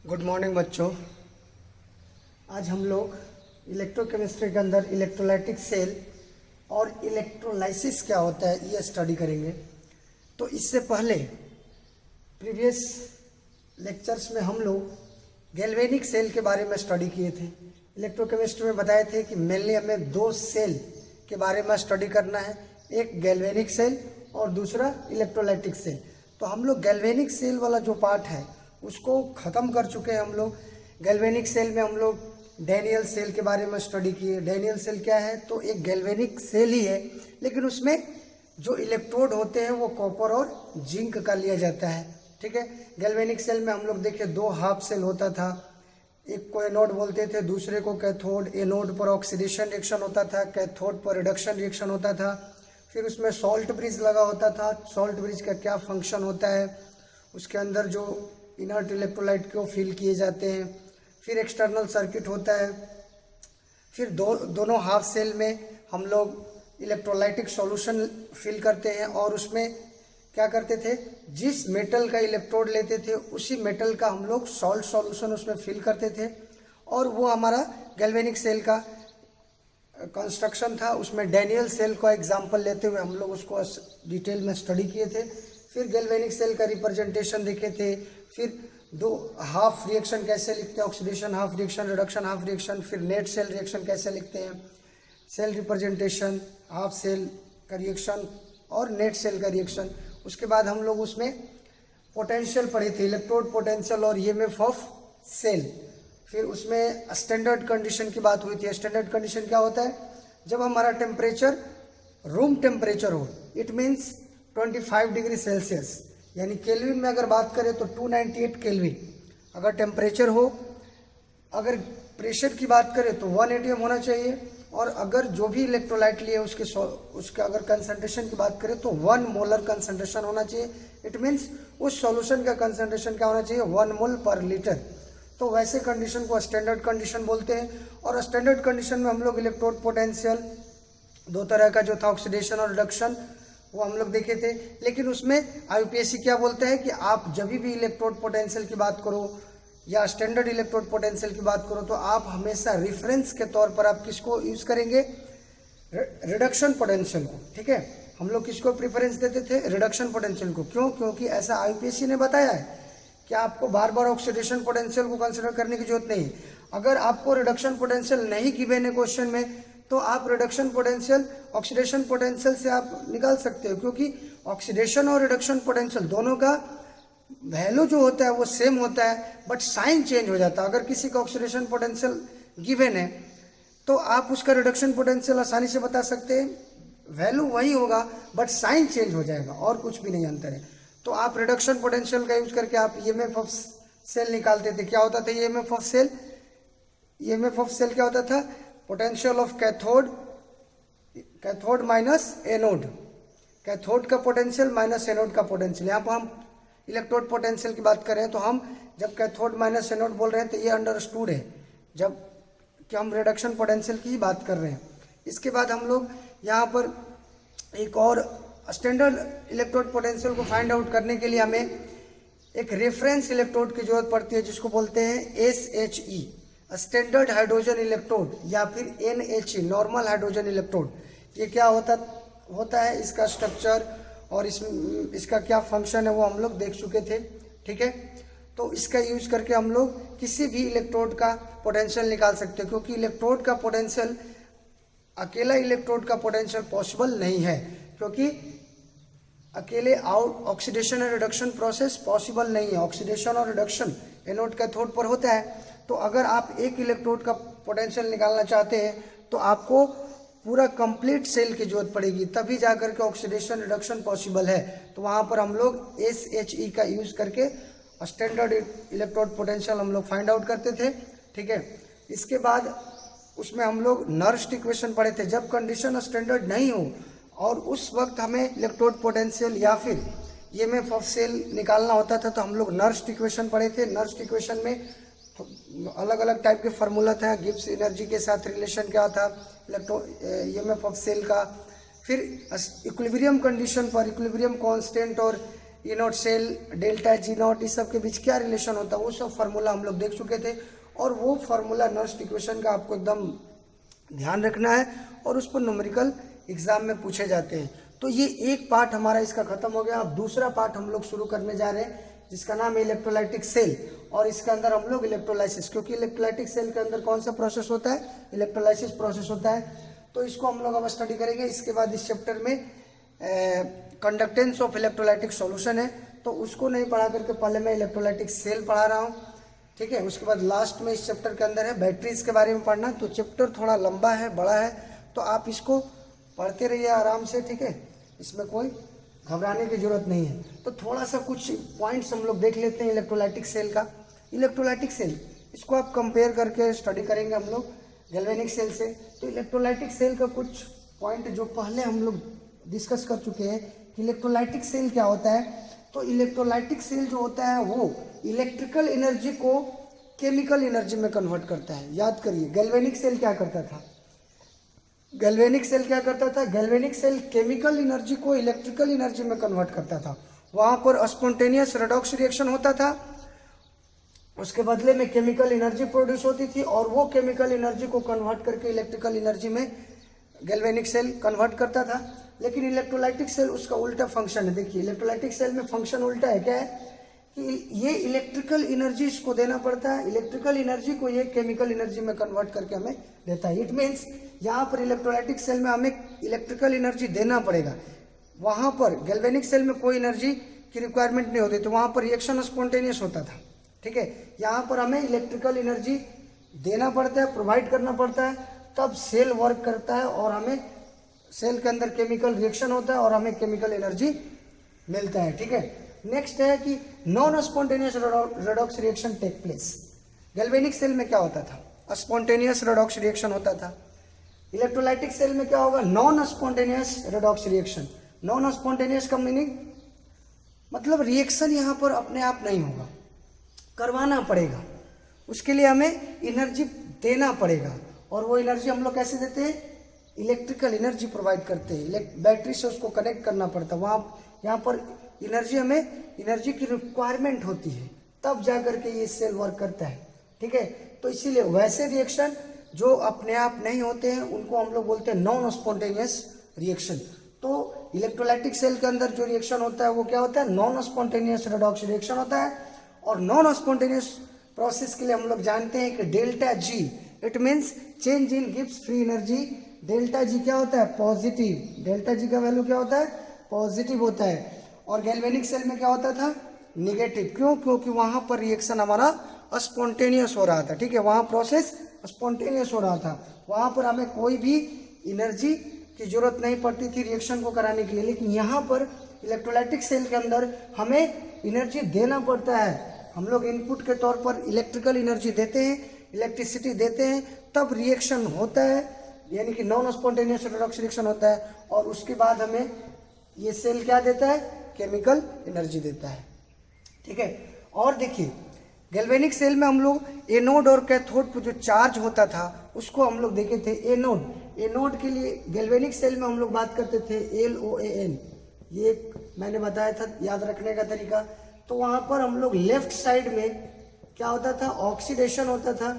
Good morning बच्चों। आज हम लोग इलेक्ट्रोकेमिस्ट्री के अंदर इलेक्ट्रोलाइटिक सेल और इलेक्ट्रोलाइसिस क्या होता है ये स्टडी करेंगे। तो इससे पहले प्रीवियस लेक्चर्स में हम लोग गैल्वेनिक सेल के बारे में स्टडी किए थे। इलेक्ट्रोकेमिस्ट्री में बताए थे कि मेनली हमें दो सेल के बारे में स्टडी करना है, एक गैल्वेनिक सेल और दूसरा इलेक्ट्रोलाइटिक सेल। तो हम लोग गैल्वेनिक सेल वाला जो पार्ट है उसको ख़त्म कर चुके हैं। हम लोग गैल्वेनिक सेल में हम लोग डैनियल सेल के बारे में स्टडी किए। डैनियल सेल क्या है? तो एक गैल्वेनिक सेल ही है, लेकिन उसमें जो इलेक्ट्रोड होते हैं वो कॉपर और जिंक का लिया जाता है। ठीक है। गैल्वेनिक सेल में हम लोग देखे दो हाफ सेल होता था, एक को एनोड बोलते थे, दूसरे को कैथोड। एनोड पर ऑक्सीडेशन रिएक्शन होता था, कैथोड पर रिडक्शन रिएक्शन होता था। फिर उसमें सॉल्ट ब्रिज लगा होता था। सॉल्ट ब्रिज का क्या फंक्शन होता है, उसके अंदर जो इनर्ट इलेक्ट्रोलाइट को फिल किए जाते हैं। फिर एक्सटर्नल सर्किट होता है। फिर दोनों हाफ सेल में हम लोग इलेक्ट्रोलाइटिक सॉल्यूशन फिल करते हैं और उसमें क्या करते थे, जिस मेटल का इलेक्ट्रोड लेते थे उसी मेटल का हम लोग सॉल्ट सॉल्यूशन उसमें फिल करते थे। और वो हमारा गैल्वेनिक सेल का कंस्ट्रक्शन था। उसमें डैनियल सेल का एग्जाम्पल लेते हुए हम लोग उसको डिटेल में स्टडी किए थे। फिर गैल्वेनिक सेल का रिप्रेजेंटेशन देखे थे। फिर दो हाफ रिएक्शन कैसे लिखते हैं, oxidation half reaction, reduction half reaction. फिर नेट सेल रिएक्शन कैसे लिखते हैं, सेल रिप्रेजेंटेशन, हाफ सेल का रिएक्शन और नेट सेल का रिएक्शन। उसके बाद हम लोग उसमें पोटेंशियल पढ़े थे, इलेक्ट्रोड पोटेंशियल और ईएमएफ ऑफ सेल। फिर उसमें स्टैंडर्ड कंडीशन की बात हुई थी। स्टैंडर्ड कंडीशन क्या होता है? जब हमारा टेम्परेचर रूम टेम्परेचर हो, इट मीन्स 25 डिग्री सेल्सियस, यानी केल्विन में अगर बात करें तो 298 केल्विन अगर टेम्परेचर हो। अगर प्रेशर की बात करें तो 1 atm होना चाहिए। और अगर जो भी इलेक्ट्रोलाइट लिए उसके अगर कंसंट्रेशन की बात करें तो 1 मोलर कंसंट्रेशन होना चाहिए। इट मीन्स उस सॉल्यूशन का कंसंट्रेशन क्या होना चाहिए, 1 मोल पर लीटर। तो वैसे कंडीशन को स्टैंडर्ड कंडीशन बोलते हैं। और स्टैंडर्ड कंडीशन में हम लोग इलेक्ट्रोड पोटेंशियल दो तरह का जो था, ऑक्सीडेशन और रिडक्शन, वो हम लोग देखे थे। लेकिन उसमें आईयूपीएससी क्या बोलता है कि आप जब भी इलेक्ट्रोड पोटेंशियल की बात करो या स्टैंडर्ड इलेक्ट्रोड पोटेंशियल की बात करो तो आप हमेशा रेफरेंस के तौर पर आप किसको यूज करेंगे, रिडक्शन पोटेंशियल को। ठीक है। हम लोग किसको प्रेफरेंस देते थे, रिडक्शन पोटेंशियल को। क्यों? क्योंकि ऐसा आईयूपीएससी ने बताया है कि आपको बार बार ऑक्सीडेशन पोटेंशियल को कंसिडर करने की जरूरत नहीं। अगर आपको रिडक्शन पोटेंशियल नहीं गिवन है क्वेश्चन में तो आप रिडक्शन पोटेंशियल ऑक्सीडेशन पोटेंशियल से आप निकाल सकते हो, क्योंकि ऑक्सीडेशन और रिडक्शन पोटेंशियल दोनों का वैल्यू जो होता है वो सेम होता है, बट साइन चेंज हो जाता है। अगर किसी का ऑक्सीडेशन पोटेंशियल गिवन है तो आप उसका रिडक्शन पोटेंशियल आसानी से बता सकते हैं, वैल्यू वही होगा बट साइन चेंज हो जाएगा, और कुछ भी नहीं अंतर है। तो आप रिडक्शन पोटेंशियल का यूज करके आप ईएमएफ ऑफ सेल निकालते थे। क्या होता था EMF of cell? EMF of cell क्या होता था, potential of cathode, cathode minus anode, cathode का पोटेंशियल माइनस एनोड का पोटेंशियल। यहाँ पर हम इलेक्ट्रोड पोटेंशियल की बात कर रहे हैं तो हम जब कैथोड माइनस एनोड बोल रहे हैं तो ये अंडरस्टूड है जब कि हम रिडक्शन पोटेंशियल की ही बात कर रहे हैं। इसके बाद हम लोग यहाँ पर एक और स्टैंडर्ड इलेक्ट्रोड पोटेंशियल को फाइंड आउट करने के लिए हमें एक रेफरेंस इलेक्ट्रोड की जरूरत पड़ती है, जिसको बोलते हैं SHE, स्टैंडर्ड हाइड्रोजन इलेक्ट्रोड, या फिर NHE, नॉर्मल हाइड्रोजन इलेक्ट्रोड। ये क्या होता है, इसका स्ट्रक्चर और इसका क्या फंक्शन है वो हम लोग देख चुके थे। ठीक है। तो इसका यूज करके हम लोग किसी भी इलेक्ट्रोड का पोटेंशियल निकाल सकते हैं, क्योंकि इलेक्ट्रोड का पोटेंशियल, अकेला इलेक्ट्रोड का पोटेंशियल पॉसिबल नहीं है, क्योंकि अकेले ऑक्सीडेशन और रिडक्शन प्रोसेस पॉसिबल नहीं है। ऑक्सीडेशन और रिडक्शन एनोड कैथोड पर होता है। तो अगर आप एक इलेक्ट्रोड का पोटेंशियल निकालना चाहते हैं तो आपको पूरा कंप्लीट सेल की जरूरत पड़ेगी, तभी जाकर के ऑक्सीडेशन रिडक्शन पॉसिबल है। तो वहाँ पर हम लोग SHE का यूज करके स्टैंडर्ड इलेक्ट्रोड पोटेंशियल हम लोग फाइंड आउट करते थे। ठीक है। इसके बाद उसमें हम लोग नर्स्ट इक्वेशन पढ़े थे। जब कंडीशन स्टैंडर्ड नहीं हो और उस वक्त हमें इलेक्ट्रोड पोटेंशियल या फिर ईएमएफ ऑफ सेल निकालना होता था तो हम लोग नर्स्ट इक्वेशन पढ़े थे। नर्स्ट इक्वेशन में अलग अलग टाइप के फार्मूला था। गिब्स एनर्जी के साथ रिलेशन क्या था ईएमएफ ऑफ सेल का। फिर इक्विलिब्रियम कंडीशन पर इक्विलिब्रियम कांस्टेंट और E naught cell, delta G naught, इस सब के बीच क्या रिलेशन होता है वो सब फार्मूला हम लोग देख चुके थे। और वो फार्मूला नर्स्ट इक्वेशन का आपको एकदम ध्यान रखना है और उस पर न्यूमेरिकल एग्जाम में पूछे जाते हैं। तो ये एक पार्ट हमारा इसका खत्म हो गया। अब दूसरा पार्ट हम लोग शुरू करने जा रहे हैं जिसका नाम है इलेक्ट्रोलाइटिक सेल, और इसके अंदर हम लोग इलेक्ट्रोलाइसिस, क्योंकि इलेक्ट्रोलाइटिक सेल के अंदर कौन सा प्रोसेस होता है, इलेक्ट्रोलाइसिस प्रोसेस होता है। तो इसको हम लोग अब स्टडी करेंगे। इसके बाद इस चैप्टर में कंडक्टेंस ऑफ इलेक्ट्रोलाइटिक सॉल्यूशन है, तो उसको नहीं पढ़ा करके पहले मैं इलेक्ट्रोलाइटिक सेल पढ़ा रहा हूँ, ठीक है। उसके बाद लास्ट में इस चैप्टर के अंदर है बैटरीज के बारे में पढ़ना। तो चैप्टर थोड़ा लंबा है, बड़ा है, तो आप इसको पढ़ते रहिए आराम से, ठीक है। इसमें कोई घबराने की जरूरत नहीं है। तो थोड़ा सा कुछ पॉइंट्स हम लोग देख लेते हैं इलेक्ट्रोलाइटिक सेल का। इलेक्ट्रोलाइटिक सेल, इसको आप कंपेयर करके स्टडी करेंगे हम लोग गैल्वेनिक सेल से। तो इलेक्ट्रोलाइटिक सेल का कुछ पॉइंट जो पहले हम लोग डिस्कस कर चुके हैं कि इलेक्ट्रोलाइटिक सेल क्या होता है। तो इलेक्ट्रोलाइटिक सेल जो होता है वो इलेक्ट्रिकल एनर्जी को केमिकल एनर्जी में कन्वर्ट करता है। याद करिए गैल्वेनिक सेल क्या करता था, गैल्वेनिक सेल क्या करता था, गैल्वेनिक सेल केमिकल एनर्जी को इलेक्ट्रिकल एनर्जी में कन्वर्ट करता था। वहां पर स्पॉन्टेनियस रेडॉक्स रिएक्शन होता था, उसके बदले में केमिकल एनर्जी प्रोड्यूस होती थी, और वो केमिकल एनर्जी को कन्वर्ट करके इलेक्ट्रिकल एनर्जी में गैल्वेनिक सेल कन्वर्ट करता था। लेकिन इलेक्ट्रोलाइटिक सेल उसका उल्टा फंक्शन है। देखिए इलेक्ट्रोलाइटिक सेल में फंक्शन उल्टा है। क्या है कि ये इलेक्ट्रिकल एनर्जी इसको देना पड़ता है, इलेक्ट्रिकल एनर्जी को ये केमिकल एनर्जी में कन्वर्ट करके हमें देता है। इट मीन्स यहाँ पर इलेक्ट्रोलाइटिक सेल में हमें इलेक्ट्रिकल एनर्जी देना पड़ेगा। वहाँ पर गैल्वेनिक सेल में कोई एनर्जी की रिक्वायरमेंट नहीं होती, तो वहाँ पर रिएक्शन स्पॉन्टेनियस होता था, ठीक है। यहाँ पर हमें इलेक्ट्रिकल एनर्जी देना पड़ता है, प्रोवाइड करना पड़ता है, तब सेल वर्क करता है और हमें सेल के अंदर केमिकल रिएक्शन होता है और हमें केमिकल एनर्जी मिलता है, ठीक है। नेक्स्ट है कि non spontaneous redox reaction take place. Galvanic cell में क्या होता था, स्पॉन्टेनियस रेडॉक्स रिएक्शन होता था। इलेक्ट्रोलाइटिक सेल में क्या होगा, non spontaneous redox reaction. Non spontaneous का मीनिंग मतलब रिएक्शन यहाँ पर अपने आप नहीं होगा, करवाना पड़ेगा, उसके लिए हमें एनर्जी देना पड़ेगा। और वो एनर्जी हम लोग कैसे देते हैं, इलेक्ट्रिकल एनर्जी प्रोवाइड करते हैं, बैटरी से उसको कनेक्ट करना पड़ता है। वहाँ यहाँ पर एनर्जी, हमें एनर्जी की रिक्वायरमेंट होती है, तब जा करके ये सेल वर्क करता है, ठीक है। तो इसीलिए वैसे रिएक्शन जो अपने आप नहीं होते हैं उनको हम लोग बोलते हैं नॉन स्पॉन्टेनियस रिएक्शन। तो इलेक्ट्रोलाइटिक सेल के अंदर जो रिएक्शन होता है वो क्या होता है, नॉन स्पॉन्टेनियस रेडॉक्स रिएक्शन होता है। और नॉन स्पॉन्टेनियस प्रोसेस के लिए हम लोग जानते हैं कि delta G, it means change in gives free energy. Delta G क्या होता है, पॉजिटिव। डेल्टा जी का वैल्यू क्या होता है, पॉजिटिव होता है। और गैल्वेनिक सेल में क्या होता था, निगेटिव। क्यों, क्योंकि वहां पर रिएक्शन हमारा स्पॉन्टेनियस हो रहा था, ठीक है। वहां प्रोसेस स्पॉन्टेनियस हो रहा था, वहां पर हमें कोई भी एनर्जी की जरूरत नहीं पड़ती थी रिएक्शन को कराने के लिए। लेकिन यहाँ पर इलेक्ट्रोलाइटिक सेल के अंदर हमें एनर्जी देना पड़ता है। हम लोग इनपुट के तौर पर इलेक्ट्रिकल एनर्जी देते हैं, इलेक्ट्रिसिटी देते हैं, तब रिएक्शन होता है, यानी कि नॉन स्पॉन्टेनियस रेडॉक्स रिएक्शन होता है। और उसके बाद हमें ये सेल क्या देता है, केमिकल एनर्जी देता है, ठीक है। और देखिए गैल्वेनिक सेल में हम लोग एनोड और कैथोड पर जो चार्ज होता था उसको हम लोग देखे थे। एनोड, एनोड के लिए गैल्वेनिक सेल में हम लोग बात करते थे LOAN, ये मैंने बताया था याद रखने का तरीका। तो वहां पर हम लोग लेफ्ट साइड में क्या होता था, ऑक्सीडेशन होता था,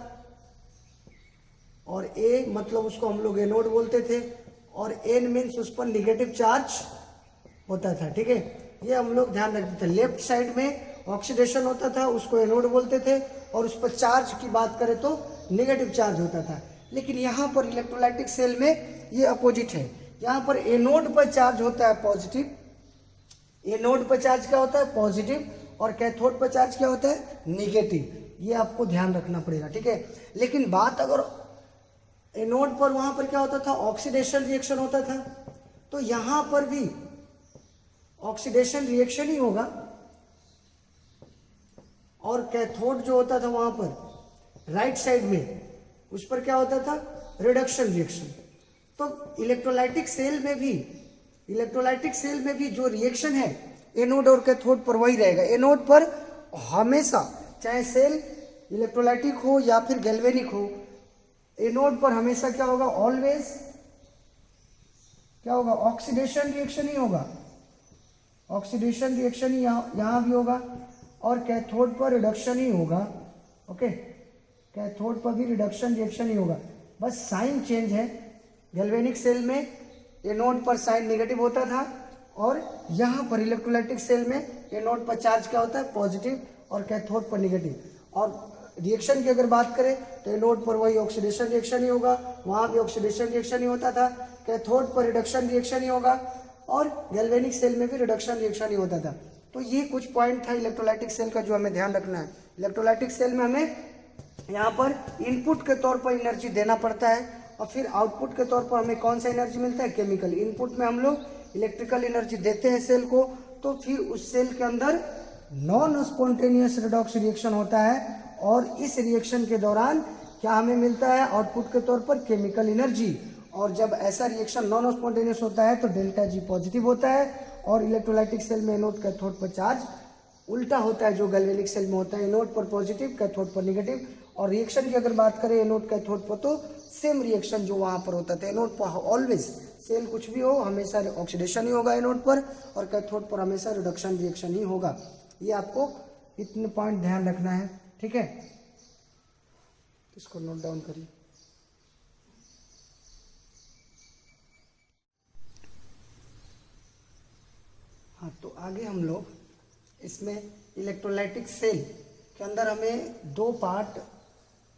और ए मतलब उसको हम लोग एनोड बोलते थे, और एन मीन्स उस पर निगेटिव चार्ज होता था, ठीक है। ये हम लोग ध्यान रखते थे। लेफ्ट साइड में ऑक्सीडेशन होता था, उसको एनोड बोलते थे, और उस पर चार्ज की बात करें तो निगेटिव चार्ज होता था। लेकिन यहाँ पर इलेक्ट्रोलाइटिक सेल में ये अपोजिट है। यहाँ पर एनोड पर चार्ज होता है पॉजिटिव, एनोड पर चार्ज क्या होता है, पॉजिटिव, और कैथोड पर चार्ज क्या होता है, निगेटिव। ये आपको ध्यान रखना पड़ेगा, ठीक है। लेकिन बात अगर एनोड पर, वहां पर क्या होता था, ऑक्सीडेशन रिएक्शन होता था, तो यहां पर भी ऑक्सीडेशन रिएक्शन ही होगा। और कैथोड जो होता था वहां पर राइट साइड में, उस पर क्या होता था, रिडक्शन रिएक्शन। तो इलेक्ट्रोलाइटिक सेल में भी जो रिएक्शन है एनोड और कैथोड पर वही रहेगा। एनोड पर हमेशा, चाहे सेल इलेक्ट्रोलाइटिक हो या फिर गैल्वेनिक हो, एनोड पर हमेशा क्या होगा, ऑलवेज क्या होगा, ऑक्सीडेशन रिएक्शन ही होगा। ऑक्सीडेशन रिएक्शन ही यहाँ भी होगा और कैथोड पर रिडक्शन ही होगा। ओके, कैथोड पर भी रिडक्शन रिएक्शन ही होगा, बस साइन चेंज है। गैल्वेनिक सेल में एनोड पर साइन नेगेटिव होता था और यहाँ पर इलेक्ट्रोलाइटिक सेल में एनोड पर चार्ज क्या होता है, पॉजिटिव, और कैथोड पर नेगेटिव। और रिएक्शन की अगर बात करें तो एनोड पर वही ऑक्सीडेशन रिएक्शन ही होगा, वहाँ भी ऑक्सीडेशन रिएक्शन ही होता था, कैथोड पर रिडक्शन रिएक्शन ही होगा और गैल्वेनिक सेल में भी रिडक्शन रिएक्शन ही होता था। तो ये कुछ पॉइंट था इलेक्ट्रोलाइटिक सेल का जो हमें ध्यान रखना है। इलेक्ट्रोलाइटिक सेल में हमें यहाँ पर इनपुट के तौर पर एनर्जी देना पड़ता है और फिर आउटपुट के तौर पर हमें कौन सा एनर्जी मिलता है, केमिकल। इनपुट में हम लोग इलेक्ट्रिकल एनर्जी देते हैं सेल को, तो फिर उस सेल के अंदर नॉन स्पॉन्टेनियस रिडॉक्स रिएक्शन होता है और इस रिएक्शन के दौरान क्या हमें मिलता है, आउटपुट के तौर पर केमिकल एनर्जी। और जब ऐसा रिएक्शन नॉन स्पॉन्टेनियस होता है तो डेल्टा जी पॉजिटिव होता है और इलेक्ट्रोलाइटिक सेल में एनोड कैथोड पर चार्ज उल्टा होता है जो गैल्वेनिक सेल में होता है, एनोड पर पॉजिटिव कैथोड पर नेगेटिव। और रिएक्शन की अगर बात करें एनोड कैथोड पर तो सेम रिएक्शन जो वहाँ पर होता था, एनोड पर ऑलवेज सेल कुछ भी हो हमेशा ऑक्सीडेशन ही होगा एनोड पर और कैथोड पर हमेशा रिडक्शन रिएक्शन ही होगा। ये आपको इतने पॉइंट ध्यान रखना है, ठीक है। इसको नोट डाउन करिए। हाँ, तो आगे हम लोग इसमें इलेक्ट्रोलाइटिक सेल के अंदर हमें दो पार्ट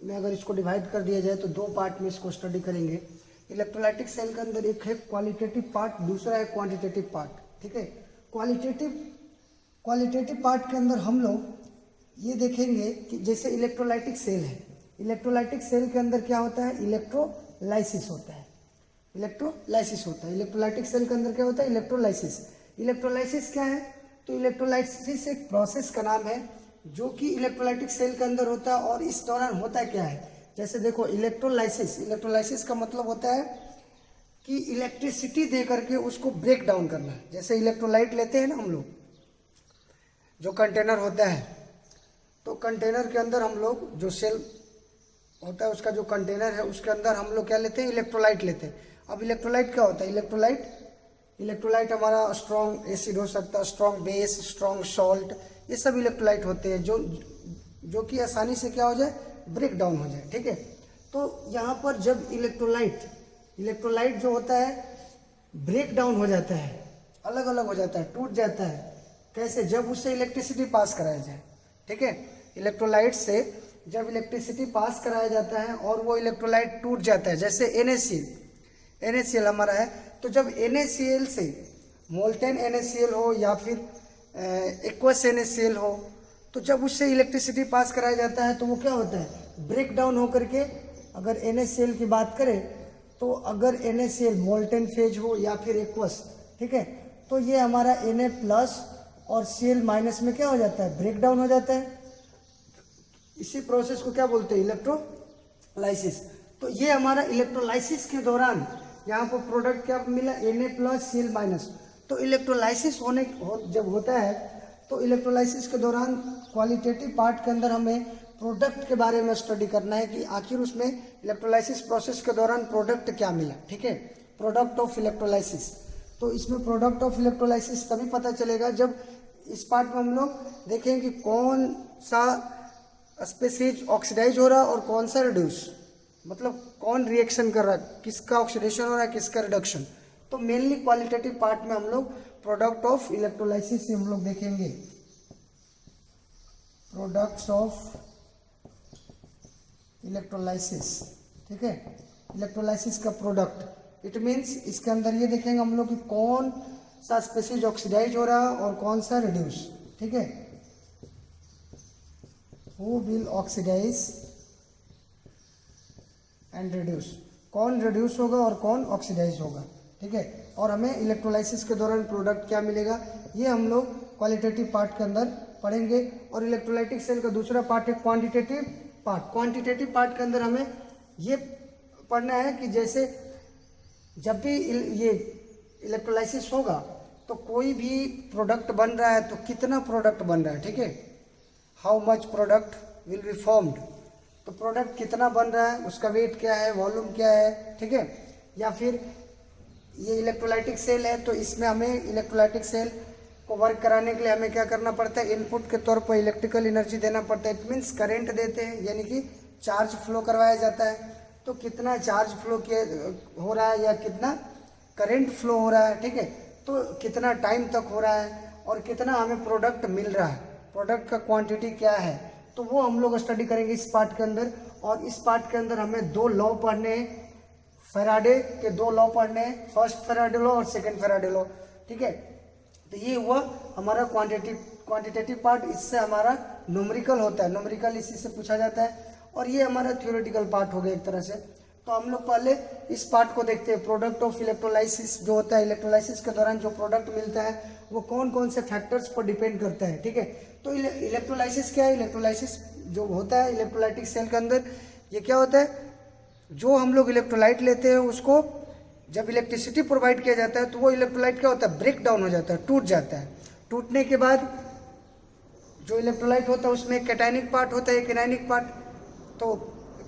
में अगर इसको डिवाइड कर दिया जाए तो दो पार्ट में इसको स्टडी करेंगे। इलेक्ट्रोलाइटिक सेल के अंदर एक है क्वालिटेटिव पार्ट, दूसरा है क्वांटिटेटिव पार्ट, ठीक है। क्वालिटेटिव पार्ट के अंदर हम लोग ये देखेंगे कि जैसे इलेक्ट्रोलाइटिक सेल है, इलेक्ट्रोलाइटिक सेल के अंदर क्या होता है, इलेक्ट्रोलाइसिस होता है। इलेक्ट्रोलाइटिक सेल के अंदर क्या होता है, इलेक्ट्रोलाइसिस क्या है, तो इलेक्ट्रोलाइसिस एक प्रोसेस का नाम है जो कि इलेक्ट्रोलाइटिक सेल के अंदर होता है। और इस दौरान होता क्या है, जैसे देखो इलेक्ट्रोलाइसिस का मतलब होता है कि इलेक्ट्रिसिटी दे करके उसको ब्रेक डाउन करना। जैसे इलेक्ट्रोलाइट लेते हैं ना हम लोग, जो कंटेनर होता है, तो कंटेनर के अंदर हम लोग जो सेल होता है उसका जो कंटेनर है उसके अंदर हम लोग क्या लेते हैं, इलेक्ट्रोलाइट लेते हैं। अब इलेक्ट्रोलाइट क्या होता है, इलेक्ट्रोलाइट हमारा स्ट्रॉन्ग एसिड हो सकता है, स्ट्रॉन्ग बेस, स्ट्रॉन्ग सॉल्ट, ये सब इलेक्ट्रोलाइट होते हैं जो कि आसानी से क्या हो जाए, ब्रेक डाउन हो जाए, ठीक है। तो यहाँ पर जब इलेक्ट्रोलाइट जो होता है ब्रेक डाउन हो जाता है, अलग अलग हो जाता है, टूट जाता है। कैसे, जब उससे इलेक्ट्रिसिटी पास कराया जाए, ठीक है। इलेक्ट्रोलाइट से जब इलेक्ट्रिसिटी पास कराया जाता है और वो इलेक्ट्रोलाइट टूट जाता है, जैसे NaCl हमारा है, तो जब NaCl से मोल्टेन NaCl हो या फिर एक्वस NaCl हो, तो जब उससे इलेक्ट्रिसिटी पास कराया जाता है तो वो क्या होता है, ब्रेक डाउन होकर के, अगर NaCl की बात करें तो अगर NaCl मोल्टेन फेज हो या फिर एक्वस, ठीक है, तो ये हमारा Na+ और Cl- में क्या हो जाता है, ब्रेक डाउन हो जाता है। इसी प्रोसेस को क्या बोलते हैं, इलेक्ट्रोलाइसिस। तो ये हमारा इलेक्ट्रोलाइसिस के दौरान यहाँ पर प्रोडक्ट क्या मिला, Na+ Cl-। तो इलेक्ट्रोलाइसिस जब होता है तो इलेक्ट्रोलाइसिस के दौरान क्वालिटेटिव पार्ट के अंदर हमें प्रोडक्ट के बारे में स्टडी करना है कि आखिर उसमें इलेक्ट्रोलाइसिस प्रोसेस के दौरान प्रोडक्ट क्या मिला, ठीक है, प्रोडक्ट ऑफ इलेक्ट्रोलाइसिस। तो इसमें प्रोडक्ट ऑफ इलेक्ट्रोलाइसिस तभी पता चलेगा जब इस पार्ट में हम लोग देखें कि कौन सा स्पेसीज ऑक्सीडाइज हो रहा है और कौन सा रिड्यूस, मतलब कौन रिएक्शन कर रहा है, किसका ऑक्सीडेशन हो रहा है, किसका रिडक्शन। तो मेनली क्वालिटेटिव पार्ट में हम लोग प्रोडक्ट ऑफ इलेक्ट्रोलाइसिस से हम लोग देखेंगे, प्रोडक्ट्स ऑफ इलेक्ट्रोलाइसिस, ठीक है। इलेक्ट्रोलाइसिस का प्रोडक्ट, इट मीन्स इसके अंदर ये देखेंगे हम लोग कि कौन सा स्पेसीज ऑक्सीडाइज हो रहा है और कौन सा रिड्यूस, ठीक है। Who will oxidise and reduce, कौन रिड्यूस होगा और कौन ऑक्सीडाइज होगा, ठीक है। और हमें इलेक्ट्रोलाइसिस के दौरान प्रोडक्ट क्या मिलेगा, ये हम लोग क्वालिटेटिव पार्ट के अंदर पढ़ेंगे। और इलेक्ट्रोलाइटिक सेल का दूसरा पार्ट है क्वांटिटेटिव पार्ट। क्वांटिटेटिव पार्ट के अंदर हमें ये पढ़ना है कि जैसे जब भी ये इलेक्ट्रोलाइसिस होगा तो कोई भी प्रोडक्ट बन रहा है तो कितना प्रोडक्ट बन रहा है, ठीक है, how much product will be formed, तो प्रोडक्ट कितना बन रहा है, उसका वेट क्या है, वॉल्यूम क्या है, ठीक है। या फिर ये इलेक्ट्रोलाइटिक सेल है तो इसमें हमें इलेक्ट्रोलाइटिक सेल को वर्क कराने के लिए हमें क्या करना पड़ता है, इनपुट के तौर पर इलेक्ट्रिकल एनर्जी देना पड़ता है। इट मीन्स करंट देते हैं, यानी कि चार्ज फ्लो करवाया जाता है। तो कितना चार्ज फ्लो हो रहा है या कितना करंट फ्लो हो रहा है, ठीक है, तो कितना टाइम तक हो रहा है और कितना हमें प्रोडक्ट मिल रहा है, प्रोडक्ट का क्वांटिटी क्या है, तो वो हम लोग स्टडी करेंगे इस पार्ट के अंदर। और इस पार्ट के अंदर हमें 2 लॉ पढ़ने हैं, फैराडे के 2 लॉ पढ़ने हैं, फर्स्ट फैराडे लॉ और सेकंड फैराडे लॉ, ठीक है। तो ये हुआ हमारा क्वांटिटेटिव पार्ट। इससे हमारा न्यूमेरिकल होता है, न्यूमेरिकल इसी से पूछा जाता है। और ये हमारा थ्योरेटिकल पार्ट हो गया एक तरह से। तो हम लोग पहले इस पार्ट को देखते हैं, प्रोडक्ट ऑफ इलेक्ट्रोलाइसिस जो होता है, इलेक्ट्रोलाइसिस के दौरान जो प्रोडक्ट मिलता है वो कौन कौन से फैक्टर्स पर डिपेंड करता है, ठीक है। तो इलेक्ट्रोलाइसिस क्या है, इलेक्ट्रोलाइसिस जो होता है इलेक्ट्रोलाइटिक सेल के अंदर, ये क्या होता है, जो हम लोग इलेक्ट्रोलाइट लेते हैं उसको जब इलेक्ट्रिसिटी प्रोवाइड किया जाता है तो वो इलेक्ट्रोलाइट क्या होता है, ब्रेक डाउन हो जाता है, टूट जाता है। टूटने के बाद जो इलेक्ट्रोलाइट होता है उसमें कैटायनिक पार्ट होता है, एक एनायनिक पार्ट। तो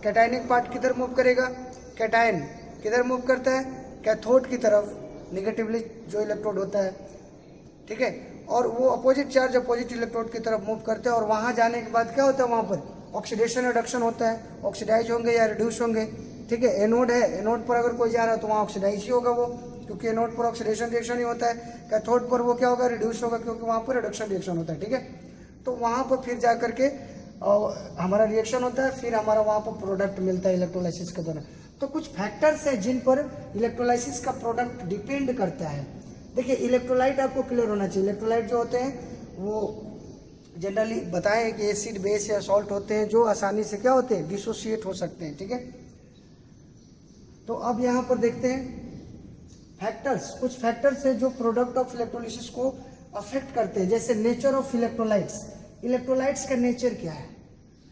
कैटायनिक पार्ट किधर मूव करेगा, कैटायन किधर मूव करता है, कैथोड की तरफ, निगेटिवली जो इलेक्ट्रोड होता है, ठीक है। और वो अपोजिट चार्ज अपोजिट इलेक्ट्रोड की तरफ मूव करते हैं। और वहाँ जाने के बाद क्या होता है, वहाँ पर ऑक्सीडेशन रिडक्शन होता है, ऑक्सीडाइज होंगे या रिड्यूस होंगे, ठीक है। एनोड है, एनोड पर अगर कोई जा रहा है तो वहाँ ऑक्सीडाइज ही होगा वो, क्योंकि एनोड पर ऑक्सीडेशन रिएक्शन ही होता है। कैथोड पर वो क्या होगा, रिड्यूस होगा, क्योंकि वहाँ पर रिडक्शन रिएक्शन होता है, ठीक है। तो वहाँ पर फिर जा करके हमारा रिएक्शन होता है, फिर हमारा वहाँ पर प्रोडक्ट मिलता है इलेक्ट्रोलाइसिस के दौरान। तो कुछ फैक्टर्स हैं जिन पर इलेक्ट्रोलाइसिस का प्रोडक्ट डिपेंड करता है। देखिए इलेक्ट्रोलाइट आपको क्लियर होना चाहिए, इलेक्ट्रोलाइट जो होते हैं वो जनरली बताएं कि एसिड बेस या सॉल्ट होते हैं जो आसानी से क्या होते हैं, डिसोसिएट हो सकते हैं, ठीक है। तो अब यहाँ पर देखते हैं फैक्टर्स, कुछ फैक्टर्स है जो प्रोडक्ट ऑफ इलेक्ट्रोलिसिस को अफेक्ट करते हैं। जैसे नेचर ऑफ इलेक्ट्रोलाइट्स, इलेक्ट्रोलाइट्स का नेचर क्या है,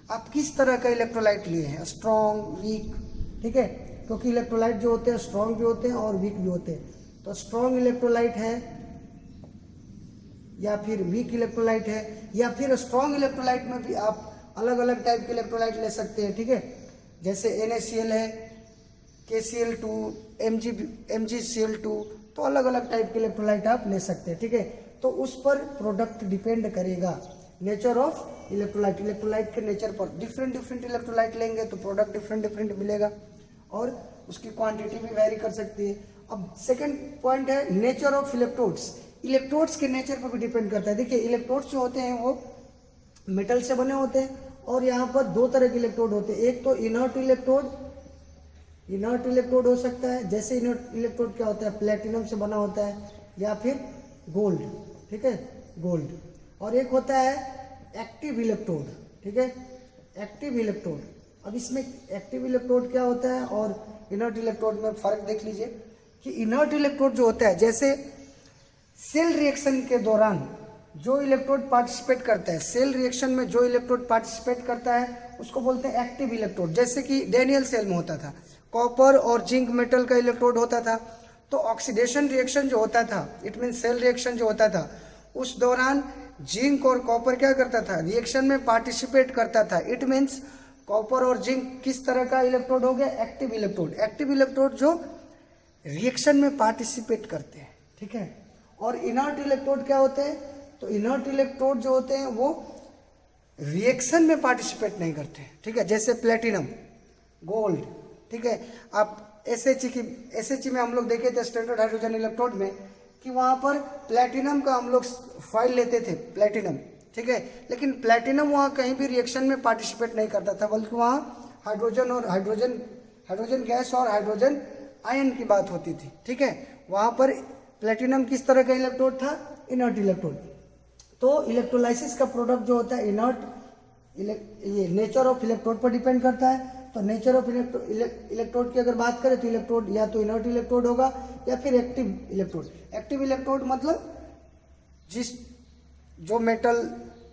आप किस तरह का इलेक्ट्रोलाइट लिए हैं, स्ट्रॉन्ग, वीक, ठीक है, क्योंकि इलेक्ट्रोलाइट जो होते हैं स्ट्रॉन्ग भी होते हैं और वीक भी होते हैं। तो स्ट्रॉन्ग इलेक्ट्रोलाइट है या फिर वीक इलेक्ट्रोलाइट है, या फिर स्ट्रॉन्ग इलेक्ट्रोलाइट में भी आप अलग अलग टाइप के इलेक्ट्रोलाइट ले सकते हैं, ठीक है। जैसे NaCl है, KCl2, MgCl2, तो अलग अलग टाइप के इलेक्ट्रोलाइट आप ले सकते हैं, ठीक है। तो उस पर प्रोडक्ट डिपेंड करेगा, नेचर ऑफ इलेक्ट्रोलाइट, इलेक्ट्रोलाइट के नेचर पर। डिफरेंट डिफरेंट इलेक्ट्रोलाइट लेंगे तो प्रोडक्ट डिफरेंट डिफरेंट मिलेगा और उसकी क्वांटिटी भी वेरी कर सकती है। अब सेकंड पॉइंट है नेचर ऑफ इलेक्ट्रोड्स, इलेक्ट्रोड्स के नेचर पर भी डिपेंड करता है। देखिए इलेक्ट्रोड्स जो होते हैं वो मेटल से बने होते हैं और यहाँ पर 2 तरह के इलेक्ट्रोड होते हैं। एक तो इनर्ट इलेक्ट्रोड, इनर्ट इलेक्ट्रोड हो सकता है, जैसे इनर्ट इलेक्ट्रोड क्या होता है, प्लेटिनम से बना होता है या फिर गोल्ड, ठीक है, गोल्ड। और एक होता है एक्टिव इलेक्ट्रोड, ठीक है, एक्टिव इलेक्ट्रोड। अब इसमें एक्टिव इलेक्ट्रोड क्या होता है और इनर्ट इलेक्ट्रोड में फर्क देख लीजिए कि इनर्ट इलेक्ट्रोड जो होता है, जैसे सेल रिएक्शन के दौरान जो इलेक्ट्रोड पार्टिसिपेट करता है, सेल रिएक्शन में जो इलेक्ट्रोड पार्टिसिपेट करता है उसको बोलते हैं एक्टिव इलेक्ट्रोड। जैसे कि डेनियल सेल में होता था, कॉपर और जिंक मेटल का इलेक्ट्रोड होता था। तो ऑक्सीडेशन रिएक्शन जो होता था, इट मीन सेल रिएक्शन जो होता था, उस दौरान जिंक और कॉपर क्या करता था, रिएक्शन में पार्टिसिपेट करता था। इट मीन्स कॉपर और जिंक किस तरह का इलेक्ट्रोड हो गया, एक्टिव इलेक्ट्रोड। एक्टिव इलेक्ट्रोड जो रिएक्शन में पार्टिसिपेट करते हैं, ठीक है। और इनर्ट इलेक्ट्रोड क्या होते हैं, तो इनर्ट इलेक्ट्रोड जो होते हैं वो रिएक्शन में पार्टिसिपेट नहीं करते, ठीक है। जैसे प्लेटिनम, गोल्ड, ठीक है। आप SH में हम लोग देखे थे स्टैंडर्ड हाइड्रोजन इलेक्ट्रोड में कि वहाँ पर प्लेटिनम का हम लोग फाइल लेते थे, प्लेटिनम, ठीक है। लेकिन प्लेटिनम वहाँ कहीं भी रिएक्शन में पार्टिसिपेट नहीं करता था, बल्कि वहाँ हाइड्रोजन और हाइड्रोजन गैस और हाइड्रोजन आयन की बात होती थी, ठीक है। वहाँ पर प्लेटिनम किस तरह का इलेक्ट्रोड था, इनर्ट इलेक्ट्रोड। तो इलेक्ट्रोलाइसिस का प्रोडक्ट जो होता है इनर्ट, ये नेचर ऑफ इलेक्ट्रोड पर डिपेंड करता है। तो नेचर ऑफ इलेक्ट्रोड की अगर बात करें तो इलेक्ट्रोड या तो इनर्ट इलेक्ट्रोड होगा या फिर एक्टिव इलेक्ट्रोड। एक्टिव इलेक्ट्रोड मतलब जो मेटल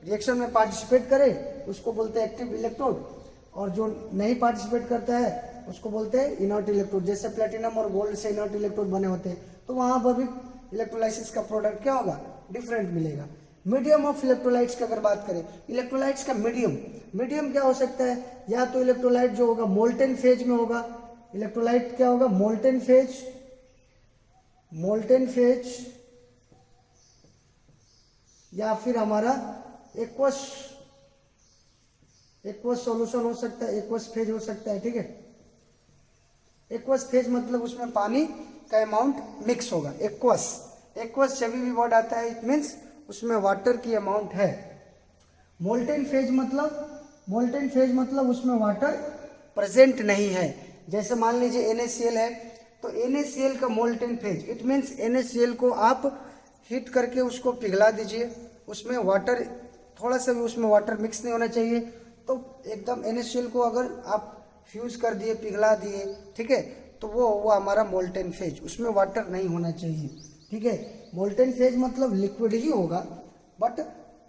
रिएक्शन में पार्टिसिपेट करे उसको बोलते हैं एक्टिव इलेक्ट्रोड, और जो नहीं पार्टिसिपेट करता है उसको बोलते हैं इनर्ट इलेक्ट्रोड। जैसे प्लेटिनम और गोल्ड से इनर्ट इलेक्ट्रोड बने होते हैं, तो वहां पर भी इलेक्ट्रोलाइसिस का प्रोडक्ट क्या होगा, डिफरेंट मिलेगा। मीडियम ऑफ इलेक्ट्रोलाइट्स की अगर बात करें, इलेक्ट्रोलाइट्स का मीडियम क्या हो सकता है, या तो इलेक्ट्रोलाइट जो होगा मोल्टेन फेज में होगा, इलेक्ट्रोलाइट क्या होगा, मोल्टेन फेज या फिर हमारा एक्वस सॉल्यूशन हो सकता है, एक्वस फेज हो सकता है। ठीक है, एक्वस फेज मतलब उसमें पानी का अमाउंट मिक्स होगा। एक्वस जब भी वर्ड आता है इट मीन्स उसमें वाटर की अमाउंट है। मोल्टेन फेज मतलब उसमें वाटर प्रेजेंट नहीं है। जैसे मान लीजिए NaCl है, तो NaCl का molten phase it means NaCl को आप हीट करके उसको पिघला दीजिए, उसमें वाटर थोड़ा सा भी उसमें वाटर मिक्स नहीं होना चाहिए, तो एकदम NaCl को अगर आप फ्यूज कर दिए, पिघला दिए, ठीक है, तो वो हुआ हमारा मोल्टेन फेज, उसमें वाटर नहीं होना चाहिए। ठीक है, मोल्टेन फेज मतलब लिक्विड ही होगा, बट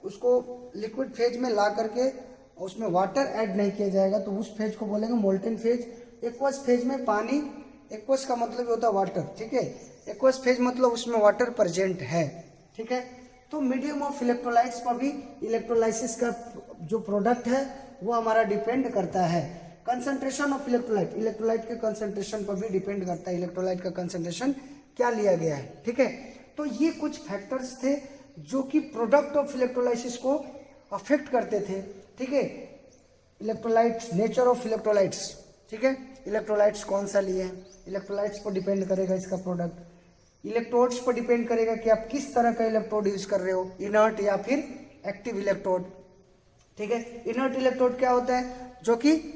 उसको लिक्विड फेज में ला करके उसमें वाटर ऐड नहीं किया जाएगा, तो उस फेज को बोलेंगे मोल्टेन फेज। एक्वस फेज में पानी, एक्वस का मतलब होता है वाटर। ठीक है, एक्वस फेज मतलब उसमें वाटर प्रेजेंट है। ठीक है, तो मीडियम ऑफ इलेक्ट्रोलाइट्स पर भी इलेक्ट्रोलाइसिस का जो प्रोडक्ट है वो हमारा डिपेंड करता है। कंसंट्रेशन ऑफ इलेक्ट्रोलाइट के कंसंट्रेशन पर भी डिपेंड करता है, इलेक्ट्रोलाइट का कंसंट्रेशन क्या लिया गया है। ठीक है, तो ये कुछ फैक्टर्स थे जो कि प्रोडक्ट ऑफ इलेक्ट्रोलाइसिस को अफेक्ट करते थे। ठीक है, इलेक्ट्रोलाइट्स, नेचर ऑफ इलेक्ट्रोलाइट्स। ठीक है, इलेक्ट्रोलाइट्स कौन सा लिए हैं, इलेक्ट्रोलाइट्स पर डिपेंड करेगा इसका प्रोडक्ट। इलेक्ट्रोड्स पर डिपेंड करेगा कि आप किस तरह का इलेक्ट्रोड यूज कर रहे हो, इनर्ट या फिर एक्टिव इलेक्ट्रोड। ठीक है, इनर्ट इलेक्ट्रोड क्या होता है, जो कि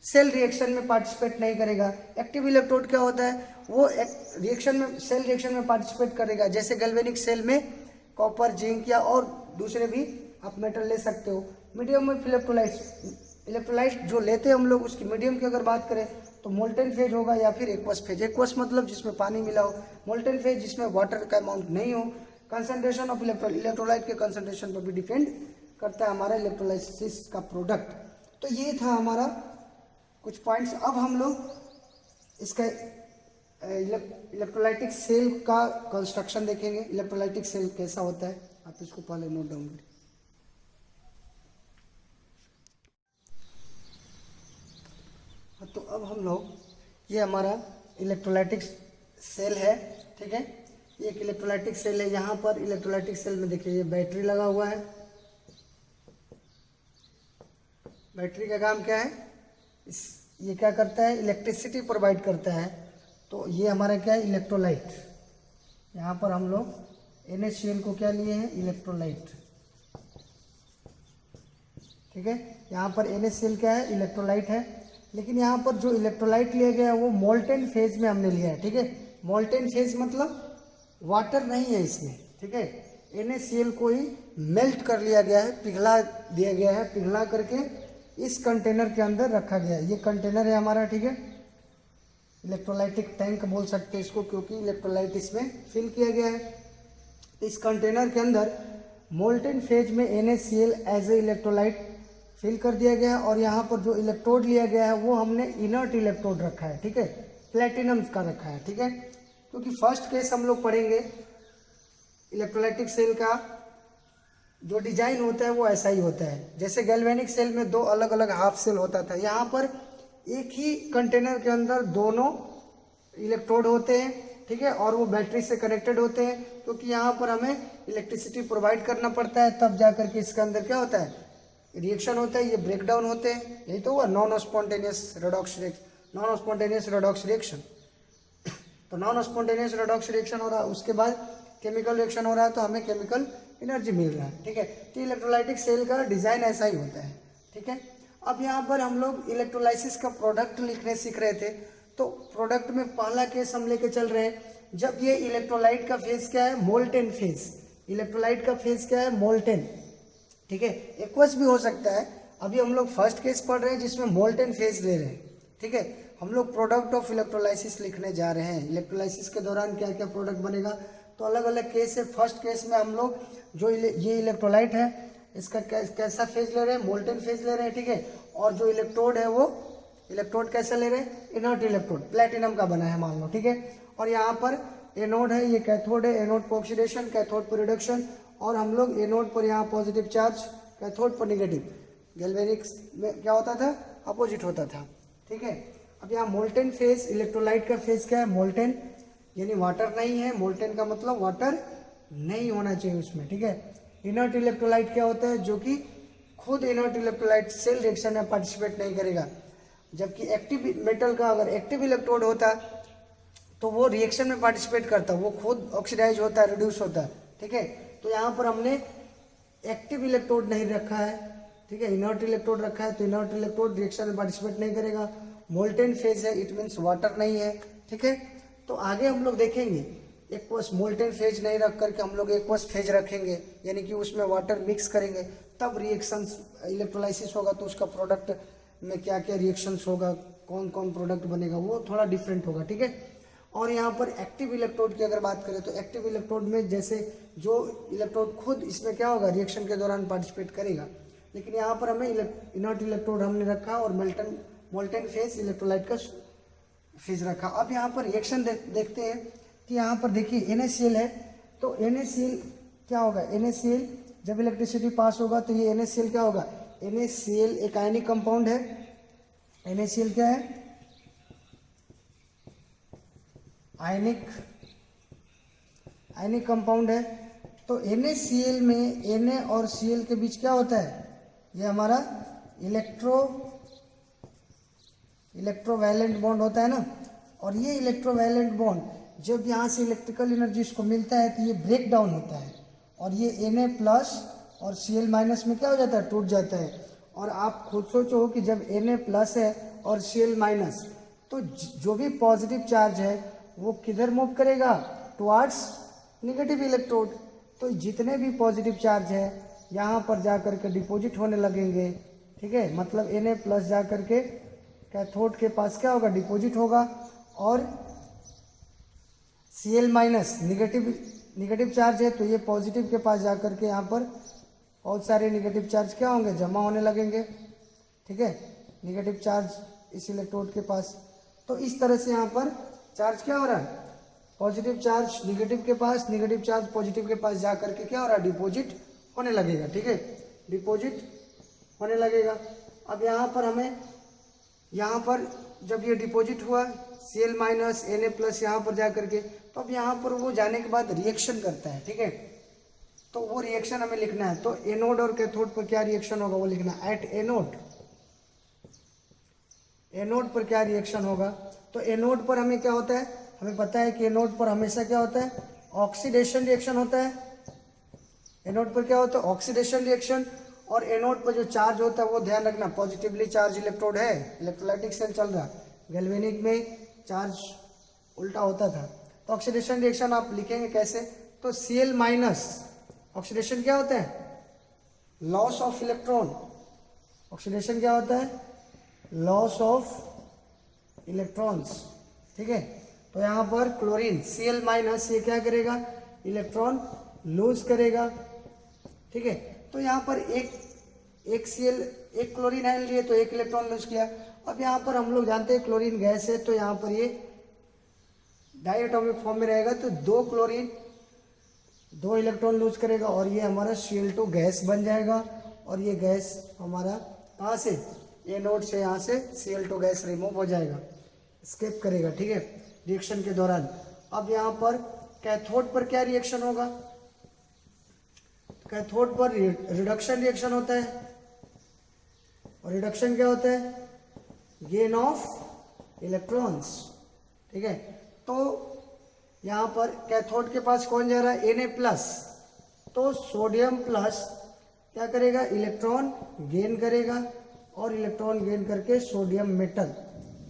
सेल रिएक्शन में पार्टिसिपेट नहीं करेगा। एक्टिव इलेक्ट्रोड क्या होता है, वो रिएक्शन में, सेल रिएक्शन में पार्टिसिपेट करेगा। जैसे गैल्वेनिक सेल में कॉपर, जिंक या और दूसरे भी आप मेटल ले सकते हो। मीडियम ऑफ इलेक्ट्रोलाइट जो लेते हैं हम लोग, उसकी मीडियम की अगर बात करें तो मोल्टेन फेज होगा या फिर एक्वस फेज। एक्वस मतलब जिसमें पानी मिला हो, मोल्टेन फेज जिसमें वाटर का अमाउंट नहीं हो। कंसंट्रेशन ऑफ इलेक्ट्रोलाइट के कंसंट्रेशन पर भी डिपेंड करता है हमारा इलेक्ट्रोलाइसिस का प्रोडक्ट। तो ये था हमारा कुछ पॉइंट्स। अब हम लोग इसका इलेक्ट्रोलाइटिक सेल का कंस्ट्रक्शन देखेंगे। इलेक्ट्रोलाइटिक सेल कैसा होता है, आप इसको पहले नोट डाउन करें। तो अब हम लोग, ये हमारा इलेक्ट्रोलाइटिक सेल है। ठीक है, ये एक इलेक्ट्रोलाइटिक सेल है। यहाँ पर इलेक्ट्रोलाइटिक सेल में देखिए ये बैटरी लगा हुआ है। बैटरी का काम क्या है, ये क्या करता है, इलेक्ट्रिसिटी प्रोवाइड करता है। तो ये हमारा क्या है, इलेक्ट्रोलाइट। यहाँ पर हम लोग NaCl को क्या लिए हैं, इलेक्ट्रोलाइट। ठीक है, यहाँ पर NaCl क्या है, इलेक्ट्रोलाइट है। लेकिन यहाँ पर जो इलेक्ट्रोलाइट लिया गया है वो मोल्टेन फेज में हमने लिया है। ठीक है, मोल्टेन फेज मतलब वाटर नहीं है इसमें। ठीक है, NaCl को ही मेल्ट कर लिया गया है, पिघला दिया गया है, पिघला करके इस कंटेनर के अंदर रखा गया है। ये कंटेनर है हमारा। ठीक है, इलेक्ट्रोलाइटिक टैंक बोल सकते हैं इसको, क्योंकि इलेक्ट्रोलाइट इसमें फिल किया गया है। इस कंटेनर के अंदर मोल्टेन फेज में NaCl as a electrolyte fill कर दिया गया है। और यहाँ पर जो इलेक्ट्रोड लिया गया है वो हमने इनर्ट इलेक्ट्रोड रखा है। ठीक है, प्लेटिनम का रखा है। ठीक है, क्योंकि फर्स्ट केस हम लोग पढ़ेंगे इलेक्ट्रोलाइटिक सेल का जो डिजाइन होता है वो ऐसा ही होता है। जैसे गैल्वेनिक सेल में दो अलग अलग हाफ सेल होता था, यहाँ पर एक ही कंटेनर के अंदर दोनों इलेक्ट्रोड होते हैं। ठीक है, और वो बैटरी से कनेक्टेड होते हैं, क्योंकि यहाँ पर हमें इलेक्ट्रिसिटी प्रोवाइड करना पड़ता है, तब जा करके इसके अंदर क्या होता है, रिएक्शन होता है, ये ब्रेक डाउन होते हैं। यही तो हुआ नॉन स्पॉन्टेनियस रेडॉक्स रिएक्शन। तो नॉन स्पॉन्टेनियस रेडॉक्स रिएक्शन हो रहा है, उसके बाद केमिकल रिएक्शन हो रहा है, तो हमें केमिकल एनर्जी मिल रहा है। ठीक है, तो इलेक्ट्रोलाइटिक सेल का डिजाइन ऐसा ही होता है। ठीक है, अब यहाँ पर हम लोग इलेक्ट्रोलाइसिस का प्रोडक्ट लिखने सीख रहे थे। तो प्रोडक्ट में पहला केस हम लेके चल रहे हैं, जब ये इलेक्ट्रोलाइट का फेज क्या है, मोल्टेन फेज। इलेक्ट्रोलाइट का फेज क्या है, मोल्टेन। ठीक है, एक्वस भी हो सकता है। अभी हम लोग फर्स्ट केस पढ़ रहे हैं जिसमें मोल्टेन फेज ले रहे हैं। ठीक है, हम लोग प्रोडक्ट ऑफ इलेक्ट्रोलाइसिस लिखने जा रहे हैं। इलेक्ट्रोलाइसिस के दौरान क्या क्या प्रोडक्ट बनेगा, तो अलग अलग केस है। फर्स्ट केस में हम लोग जो ये इलेक्ट्रोलाइट है इसका कैसा फेज ले रहे हैं, मोल्टेन फेज ले रहे हैं। ठीक है, और जो इलेक्ट्रोड है वो इलेक्ट्रोड कैसा ले रहे हैं, इनर्ट इलेक्ट्रोड, प्लेटिनम का बना है मान लो। ठीक है, और यहाँ पर एनोड है, ये कैथोड है, एनोड पर ऑक्सीडेशन, कैथोड पर रिडक्शन। और हम लोग एनोड पर यहाँ पॉजिटिव चार्ज, कैथोड पर निगेटिव। गैल्वेनिक में क्या होता था, अपोजिट होता था। ठीक है, अब यहाँ मोल्टेन फेज, इलेक्ट्रोलाइट का फेज क्या है, मोल्टेन, यानी वाटर नहीं है। मोल्टेन का मतलब वाटर नहीं होना चाहिए उसमें। ठीक है, इनर्ट इलेक्ट्रोलाइट क्या होता है, जो कि खुद इनर्ट इलेक्ट्रोलाइट सेल रिएक्शन में पार्टिसिपेट नहीं करेगा। जबकि एक्टिव मेटल का अगर एक्टिव इलेक्ट्रोड होता तो वो रिएक्शन में पार्टिसिपेट करता, वो खुद ऑक्सीडाइज होता है, रिड्यूस होता है। ठीक है, तो यहाँ पर हमने एक्टिव इलेक्ट्रोड नहीं रखा है, ठीक है, इनर्ट इलेक्ट्रोड रखा है। तो इनर्ट इलेक्ट्रोड रिएक्शन में पार्टिसिपेट नहीं करेगा। मोल्टेन फेज है, इट मीन्स वाटर नहीं है। ठीक है, तो आगे हम लोग देखेंगे एक्वस मोल्टेन फेज नहीं रख करके हम लोग एक्वस फेज रखेंगे, यानी कि उसमें वाटर मिक्स करेंगे, तब रिएक्शंस इलेक्ट्रोलाइसिस होगा तो उसका प्रोडक्ट में क्या क्या रिएक्शंस होगा, कौन कौन प्रोडक्ट बनेगा, वो थोड़ा डिफरेंट होगा। ठीक है, और यहाँ पर एक्टिव इलेक्ट्रोड की अगर बात करें तो एक्टिव इलेक्ट्रोड में जैसे जो इलेक्ट्रोड खुद इसमें क्या होगा, रिएक्शन के दौरान पार्टिसिपेट करेगा, लेकिन यहाँ पर हमें इनर्ट इलेक्ट्रोड हमने रखा और मोल्टेन फेज इलेक्ट्रोलाइट का फेज रखा। अब यहाँ पर रिएक्शन देखते हैं कि यहाँ पर देखिए NaCl है, तो NaCl क्या होगा, NaCl जब इलेक्ट्रिसिटी पास होगा तो ये NaCl क्या होगा, NaCl एक आयनिक कंपाउंड है। NaCl क्या है, आयनिक कंपाउंड है। तो NaCl में Na और Cl के बीच क्या होता है, ये हमारा इलेक्ट्रोवैलेंट बॉन्ड होता है ना। और ये इलेक्ट्रोवैलेंट बॉन्ड जब यहाँ से इलेक्ट्रिकल एनर्जी इसको मिलता है तो ये ब्रेक डाउन होता है और ये Na प्लस और Cl माइनस में क्या हो जाता है, टूट जाता है। और आप खुद सोचो कि जब Na प्लस है और Cl माइनस, तो जो भी पॉजिटिव चार्ज है वो किधर मूव करेगा, टुवार्ड्स नेगेटिव इलेक्ट्रोड। तो जितने भी पॉजिटिव चार्ज है यहाँ पर जा करके डिपॉजिट होने लगेंगे। ठीक है, मतलब Na प्लस जा करके कैथोड के पास क्या होगा, डिपॉजिट होगा, और Cl माइनस निगेटिव चार्ज है तो ये पॉजिटिव के पास जा करके यहाँ पर बहुत सारे निगेटिव चार्ज क्या होंगे, जमा होने लगेंगे। ठीक है, निगेटिव चार्ज इस इलेक्ट्रोड के पास। तो इस तरह से यहाँ पर चार्ज क्या हो रहा है, पॉजिटिव चार्ज निगेटिव के पास, निगेटिव चार्ज पॉजिटिव के पास जा करके क्या हो रहा है, डिपॉजिट होने लगेगा। ठीक है, डिपॉजिट होने लगेगा। अब यहाँ पर जब ये डिपॉजिट हुआ Cl माइनस Na प्लस यहाँ पर जा करके, तो अब यहाँ पर वो जाने के बाद रिएक्शन करता है। ठीक है, तो वो रिएक्शन हमें लिखना है। तो एनोड और कैथोड पर क्या रिएक्शन होगा वो लिखना है। एट एनोड पर क्या रिएक्शन होगा, तो एनोड पर हमें क्या होता है, हमें पता है कि एनोड पर हमेशा क्या होता है, ऑक्सीडेशन रिएक्शन होता है। एनोड पर क्या होता है, ऑक्सीडेशन रिएक्शन। और एनोड पर जो चार्ज होता है वो ध्यान रखना, पॉजिटिवली चार्ज इलेक्ट्रोड है, इलेक्ट्रोलाइटिक सेल चल रहा, गैल्वेनिक में चार्ज उल्टा होता था। तो ऑक्सीडेशन रिएक्शन आप लिखेंगे कैसे, तो Cl माइनस, ऑक्सीडेशन क्या होता है, लॉस ऑफ इलेक्ट्रॉन। ऑक्सीडेशन क्या होता है, लॉस ऑफ इलेक्ट्रॉन्स। ठीक है, तो यहाँ पर क्लोरीन Cl माइनस ये क्या करेगा, इलेक्ट्रॉन लूज करेगा। ठीक है, तो यहाँ पर एक क्लोरीन आयन लिए तो एक इलेक्ट्रॉन लूज किया। अब यहाँ पर हम लोग जानते हैं क्लोरीन गैस है, तो यहाँ पर ये डायटोमिक फॉर्म में रहेगा, तो दो क्लोरीन दो इलेक्ट्रॉन लूज करेगा और ये हमारा Cl2 गैस बन जाएगा। और ये गैस हमारा कहाँ से, एनोड से यहाँ से Cl2 गैस रिमूव हो जाएगा, स्केप करेगा। ठीक है, रिएक्शन के दौरान। अब यहाँ पर कैथोड पर क्या रिएक्शन होगा, कैथोड पर रिडक्शन रिएक्शन होता है। और रिडक्शन क्या होता है, गेन ऑफ इलेक्ट्रॉन्स। ठीक है, तो यहाँ पर कैथोड के पास कौन जा रहा है, Na प्लस, तो सोडियम प्लस क्या करेगा, इलेक्ट्रॉन गेन करेगा और इलेक्ट्रॉन गेन करके सोडियम मेटल,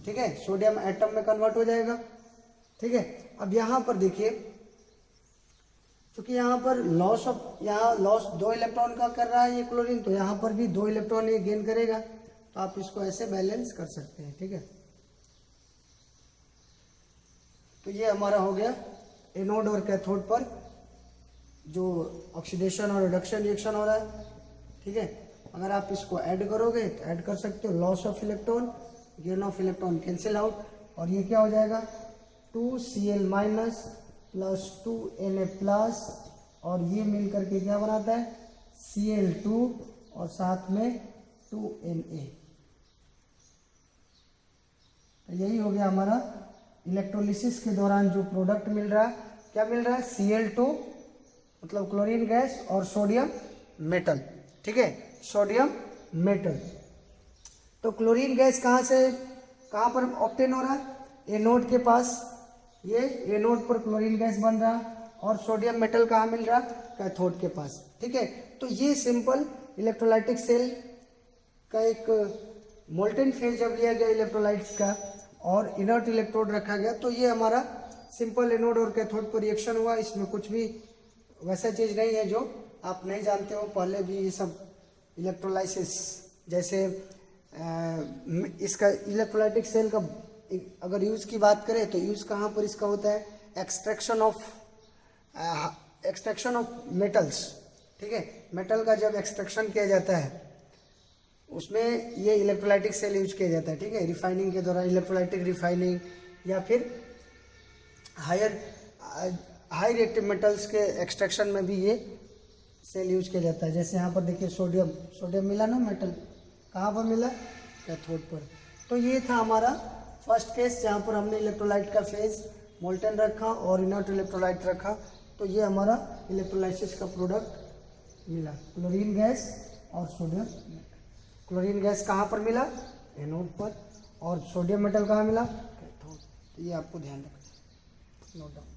ठीक है, सोडियम एटम में कन्वर्ट हो जाएगा। ठीक है, अब यहाँ पर देखिए, क्योंकि यहाँ पर लॉस दो इलेक्ट्रॉन का कर रहा है ये क्लोरीन, तो यहाँ पर भी दो इलेक्ट्रॉन ये गेन करेगा, तो आप इसको ऐसे बैलेंस कर सकते हैं। ठीक है, तो ये हमारा हो गया एनोड और कैथोड पर जो ऑक्सीडेशन और रिडक्शन रिएक्शन हो रहा है। ठीक है, अगर आप इसको ऐड करोगे तो ऐड कर सकते हो, loss of electron, gain of electron cancel out, और ये क्या हो जाएगा, 2Cl minus plus 2Na plus, और ये मिल करके क्या बनाता है, Cl2 और साथ में 2Na। तो यही हो गया हमारा इलेक्ट्रोलिसिस के दौरान जो प्रोडक्ट मिल रहा है, क्या मिल रहा है, Cl2 मतलब क्लोरीन गैस और सोडियम मेटल, ठीक है, सोडियम मेटल। तो क्लोरीन गैस कहाँ पर ऑब्टेन हो रहा है? एनोड के पास, ये एनोड पर क्लोरीन गैस बन रहा, और सोडियम मेटल कहाँ मिल रहा? कैथोड के पास, ठीक है। तो ये सिंपल इलेक्ट्रोलाइटिक सेल का एक मोल्टेन फेज जब लिया गया इलेक्ट्रोलाइट्स का और इनर्ट इलेक्ट्रोड रखा गया, तो ये हमारा सिंपल एनोड और कैथोड पर रिएक्शन हुआ। इसमें कुछ भी वैसा चीज़ नहीं है जो आप नहीं जानते हो। पहले भी ये सब इलेक्ट्रोलाइसिस, जैसे इसका इलेक्ट्रोलाइटिक सेल का अगर यूज़ की बात करें तो यूज़ कहाँ पर इसका होता है? एक्सट्रैक्शन ऑफ मेटल्स, ठीक है। मेटल का जब एक्सट्रैक्शन किया जाता है उसमें ये इलेक्ट्रोलाइटिक सेल यूज किया जाता है, ठीक है। रिफाइनिंग के दौरान इलेक्ट्रोलाइटिक रिफाइनिंग, या फिर हाई रिएक्टिव मेटल्स के एक्सट्रैक्शन में भी ये सेल यूज किया जाता है। जैसे यहाँ पर देखिए सोडियम मिला ना मेटल, कहाँ पर मिला? कैथोड पर। तो ये था हमारा फर्स्ट केस जहाँ पर हमने इलेक्ट्रोलाइट का फेज मोल्टेन रखा और इनर्ट इलेक्ट्रोलाइट रखा। तो ये हमारा इलेक्ट्रोलाइसिस का प्रोडक्ट मिला, क्लोरीन गैस और सोडियम मेटल। क्लोरीन गैस कहाँ पर मिला? एनोड पर। और सोडियम मेटल कहाँ मिला? कैथोड। तो ये आपको ध्यान रखना, नोट डाउन।